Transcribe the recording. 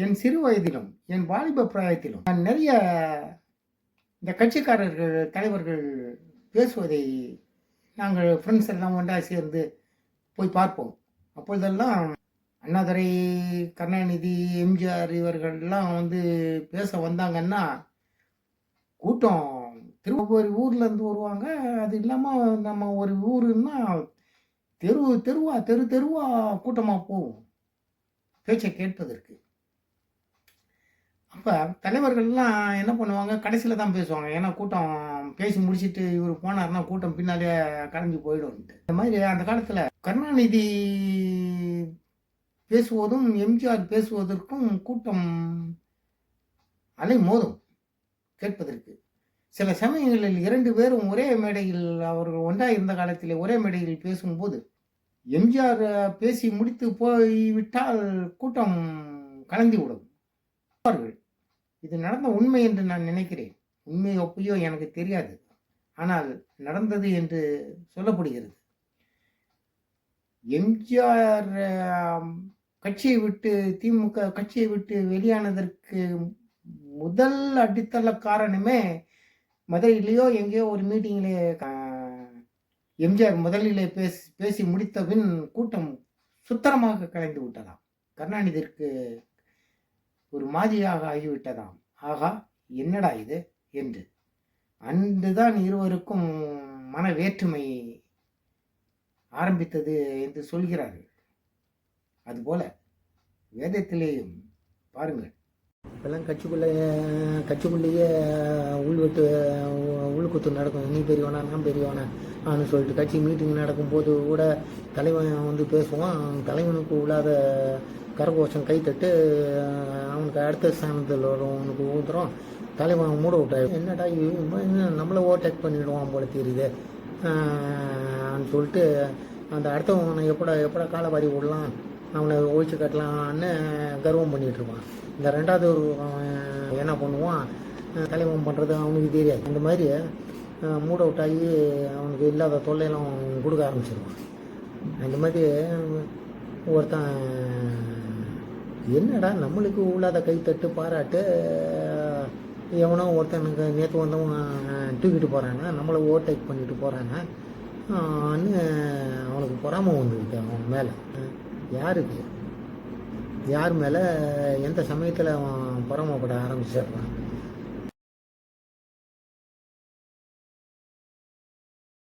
என் சிறு வயதிலும், என் வாலிப பிராயத்திலும் நான் நிறைய இந்த கட்சிக்காரர்கள், தலைவர்கள் பேசுவதை நாங்கள் ஃப்ரெண்ட்ஸ் எல்லாம் ஒன்றா சேர்ந்து போய் பார்ப்போம். அப்பொழுதெல்லாம் அண்ணாதுரை, கருணாநிதி, எம்ஜிஆர் இவர்கள்லாம் வந்து பேச வந்தாங்கன்னா, கூட்டம் ஒவ்வொரு ஊர்லேருந்து வருவாங்க. அது இல்லாம நம்ம ஒரு ஊருன்னா தெரு தெருவா கூட்டமா போகும், பேச்ச கேட்பதற்கு. அப்ப தலைவர்கள்லாம் என்ன பண்ணுவாங்க, கடைசியில தான் பேசுவாங்க. ஏன்னா கூட்டம் பேசி முடிச்சுட்டு இவரு போனாருன்னா கூட்டம் பின்னாலயே கலைஞ்சு போயிடும்ன்ட்டு. இந்த மாதிரி அந்த காலத்துல கருணாநிதி பேசுவதும், எம்ஜிஆர் பேசுவதற்கும் கூட்டம் அலைமோதும் கேட்பதற்கு. சில சமயங்களில் 2 பேரும் ஒரே மேடையில், அவர்கள் ஒன்றாக இருந்த காலத்திலே ஒரே மேடையில் பேசும்போது, எம்ஜிஆர் பேசி முடித்து போய்விட்டால் கூட்டம் கலந்துவிடும். இது நடந்த உண்மை என்று நான் நினைக்கிறேன். உண்மையோ பொய்யோ எனக்கு தெரியாது. ஆனால் நடந்தது என்று சொல்லப்படுகிறது. எம்ஜிஆர் கட்சியை விட்டு, திமுக கட்சியை விட்டு வெளியானதற்கு முதல் அடித்தள காரணமே, மதுரையிலேயோ எங்கேயோ ஒரு மீட்டிங்கிலே எம்ஜிஆர் முதலிலே பேசி முடித்த பின் கூட்டம் சுத்தரமாக கலைந்து விட்டதாம். கருணாநிதிக்கு ஒரு மாதிரியாக ஆகிவிட்டதாம். ஆகா, என்னடா இது என்று. அன்றுதான் இருவருக்கும் மன வேற்றுமை ஆரம்பித்தது என்று சொல்கிறார்கள். அதுபோல வேதத்திலேயும் பாருங்கள், இப்பெல்லாம் கட்சிக்குள்ளேயே உள்குத்து நடக்கும். நீ பெரியவனா, நான் பெரியவனா அப்படின்னு சொல்லிட்டு கட்சி மீட்டிங் நடக்கும்போது கூட தலைவன் வந்து பேசுவான். தலைவனுக்கு உள்ளாத கரகோஷம் கைத்தட்டு அவனுக்கு அடுத்த ஸ்தானத்தில் வருவனுக்கு ஊத்துறோம். தலைவன் மூட விட்டாரு. என்னடா நம்மளை ஓவர்டேக் பண்ணிவிடுவான் போல தெரியுது சொல்லிட்டு அந்த அடுத்தவனை எப்படா காலவாரி விடலாம், அவனை ஒழிச்சு கட்டலான்னு கர்வம் பண்ணிகிட்டு இருப்பான். இந்த ரெண்டாவது என்ன பண்ணுவான், தலைவன் பண்ணுறது அவனுக்கு தெரியாது. அந்த மாதிரி மூட விட்டாகி அவனுக்கு இல்லாத தொல்லையெல்லாம் கொடுக்க ஆரம்பிச்சிருவான். அந்த மாதிரி ஒருத்தன் என்னடா நம்மளுக்கு உள்ளாத கைத்தட்டு பாராட்டு எவனோ ஒருத்தனுக்கு நேற்று வந்தவன் தூக்கிட்டு போகிறாங்க, நம்மளை ஓவர்டேக் பண்ணிட்டு போகிறாங்க அவனுக்கு பொறாமை வந்துருக்கு அவன் மேலே. யாருக்கு, யார் மேலே, எந்த சமயத்தில் அவன் பொறாமப்பட ஆரம்பிச்சிடுறான்.